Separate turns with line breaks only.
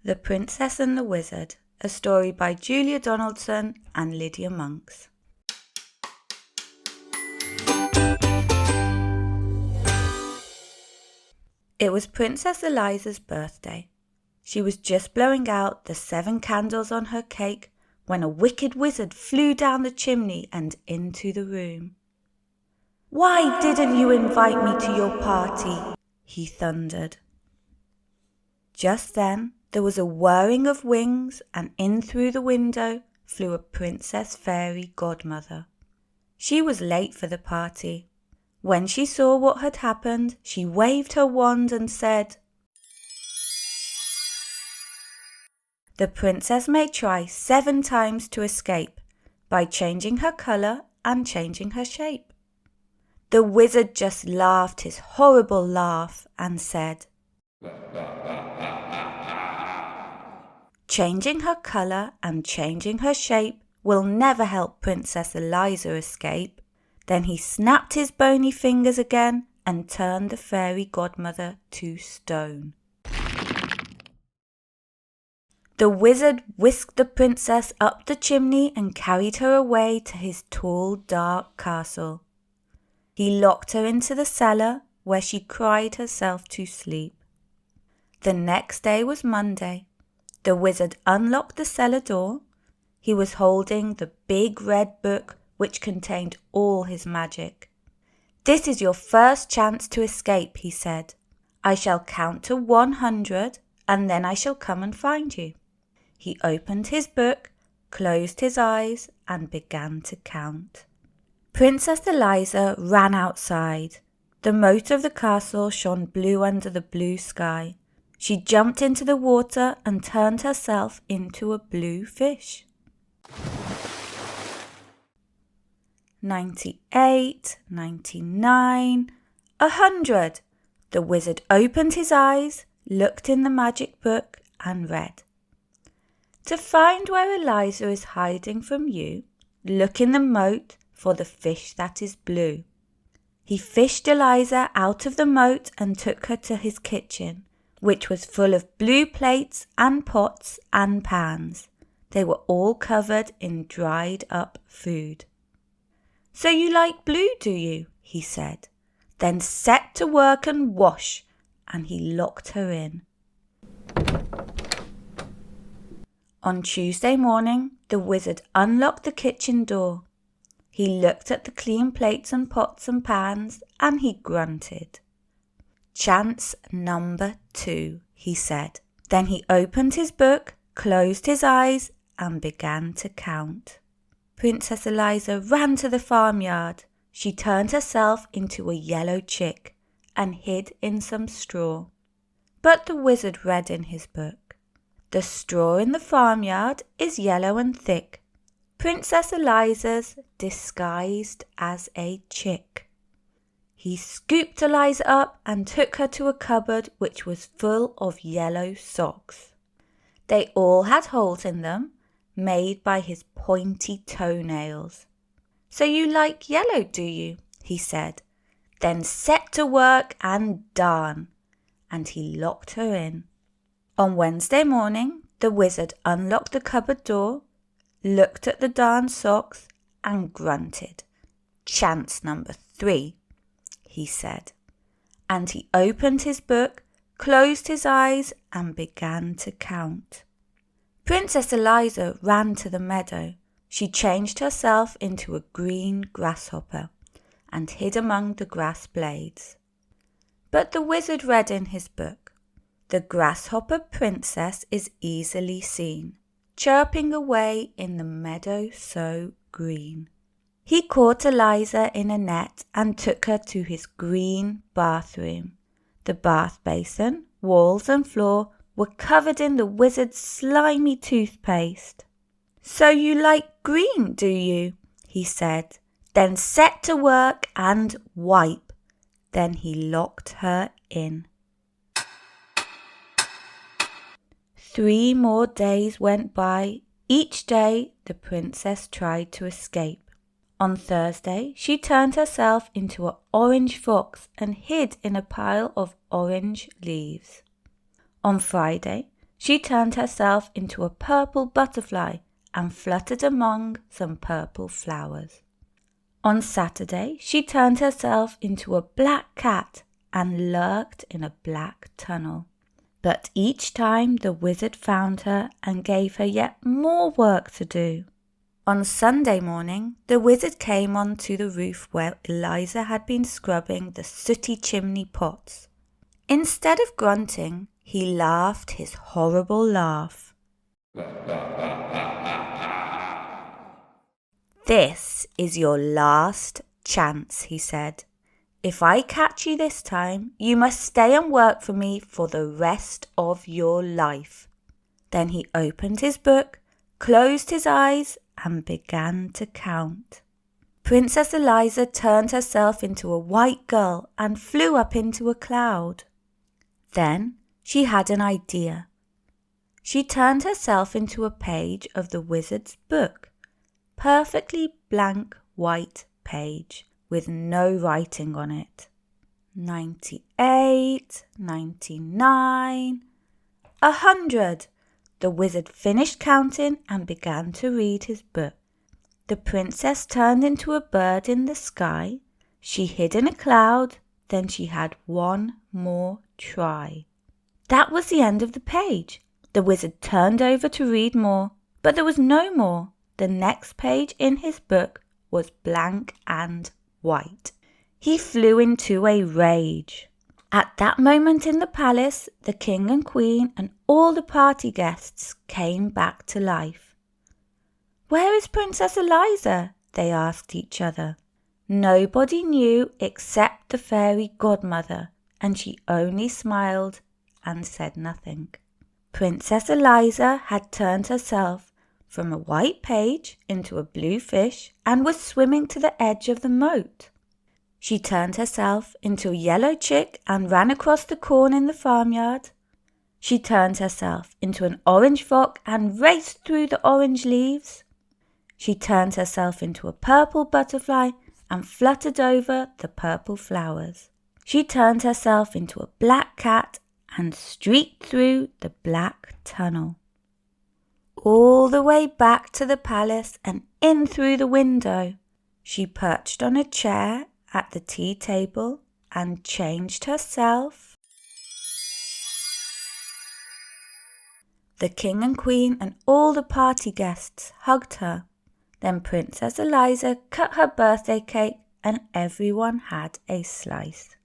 The Princess and the Wizard, a story by Julia Donaldson and Lydia Monks. It was Princess Eliza's birthday. She was just blowing out the 7 candles on her cake when a wicked wizard flew down the chimney and into the room. "Why didn't you invite me to your party?" he thundered. Just then, there was a whirring of wings, and in through the window flew a princess fairy godmother. She was late for the party. When she saw what had happened, she waved her wand and said, "The princess may try 7 times to escape by changing her colour and changing her shape." The wizard just laughed his horrible laugh and said, "Changing her colour and changing her shape will never help Princess Eliza escape." Then he snapped his bony fingers again and turned the fairy godmother to stone. The wizard whisked the princess up the chimney and carried her away to his tall, dark castle. He locked her into the cellar, where she cried herself to sleep. The next day was Monday. The wizard unlocked the cellar door. He was holding the big red book which contained all his magic. "This is your first chance to escape," he said. "I shall count to 100 and then I shall come and find you." He opened his book, closed his eyes and began to count. Princess Eliza ran outside. The moat of the castle shone blue under the blue sky. She jumped into the water and turned herself into a blue fish. 98, 99, 100. The wizard opened his eyes, looked in the magic book and read, "To find where Eliza is hiding from you, look in the moat for the fish that is blue." He fished Eliza out of the moat and took her to his kitchen, which was full of blue plates and pots and pans. They were all covered in dried up food. "So you like blue, do you?" he said. "Then set to work and wash," and he locked her in. On Tuesday morning, the wizard unlocked the kitchen door. He looked at the clean plates and pots and pans, and he grunted. "Chance number 2, he said. Then he opened his book, closed his eyes, and began to count. Princess Eliza ran to the farmyard. She turned herself into a yellow chick and hid in some straw. But the wizard read in his book, "The straw in the farmyard is yellow and thick. Princess Eliza's disguised as a chick." He scooped Eliza up and took her to a cupboard which was full of yellow socks. They all had holes in them, made by his pointy toenails. "So you like yellow, do you?" he said. "Then set to work and darn." And he locked her in. On Wednesday morning, the wizard unlocked the cupboard door, looked at the darned socks and grunted. "Chance number 3, he said. And he opened his book, closed his eyes and began to count. Princess Eliza ran to the meadow. She changed herself into a green grasshopper and hid among the grass blades. But the wizard read in his book, "The grasshopper princess is easily seen, chirping away in the meadow so green." He caught Eliza in a net and took her to his green bathroom. The bath basin, walls and floor were covered in the wizard's slimy toothpaste. "So you like green, do you?" he said. "Then set to work and wipe." Then he locked her in. 3 more days went by. Each day the princess tried to escape. On Thursday, she turned herself into an orange fox and hid in a pile of orange leaves. On Friday, she turned herself into a purple butterfly and fluttered among some purple flowers. On Saturday, she turned herself into a black cat and lurked in a black tunnel. But each time the wizard found her and gave her yet more work to do. On Sunday morning, the wizard came onto the roof where Eliza had been scrubbing the sooty chimney pots. Instead of grunting, he laughed his horrible laugh. "This is your last chance," he said. "If I catch you this time, you must stay and work for me for the rest of your life." Then he opened his book, closed his eyes, and began to count. Princess Eliza turned herself into a white gull and flew up into a cloud. Then she had an idea. She turned herself into a page of the wizard's book, perfectly blank white page with no writing on it. 98, 99, 100. The wizard finished counting and began to read his book. The princess turned into a bird in the sky. She hid in a cloud. Then she had one more try. That was the end of the page. The wizard turned over to read more, but there was no more. The next page in his book was blank and white. He flew into a rage. At that moment in the palace, the king and queen and all the party guests came back to life. "Where is Princess Eliza?" they asked each other. Nobody knew except the fairy godmother, and she only smiled and said nothing. Princess Eliza had turned herself from a white page into a blue fish and was swimming to the edge of the moat. She turned herself into a yellow chick and ran across the corn in the farmyard. She turned herself into an orange frog and raced through the orange leaves. She turned herself into a purple butterfly and fluttered over the purple flowers. She turned herself into a black cat and streaked through the black tunnel. All the way back to the palace and in through the window. She perched on a chair at the tea table and changed herself. The king and queen and all the party guests hugged her. Then Princess Eliza cut her birthday cake and everyone had a slice.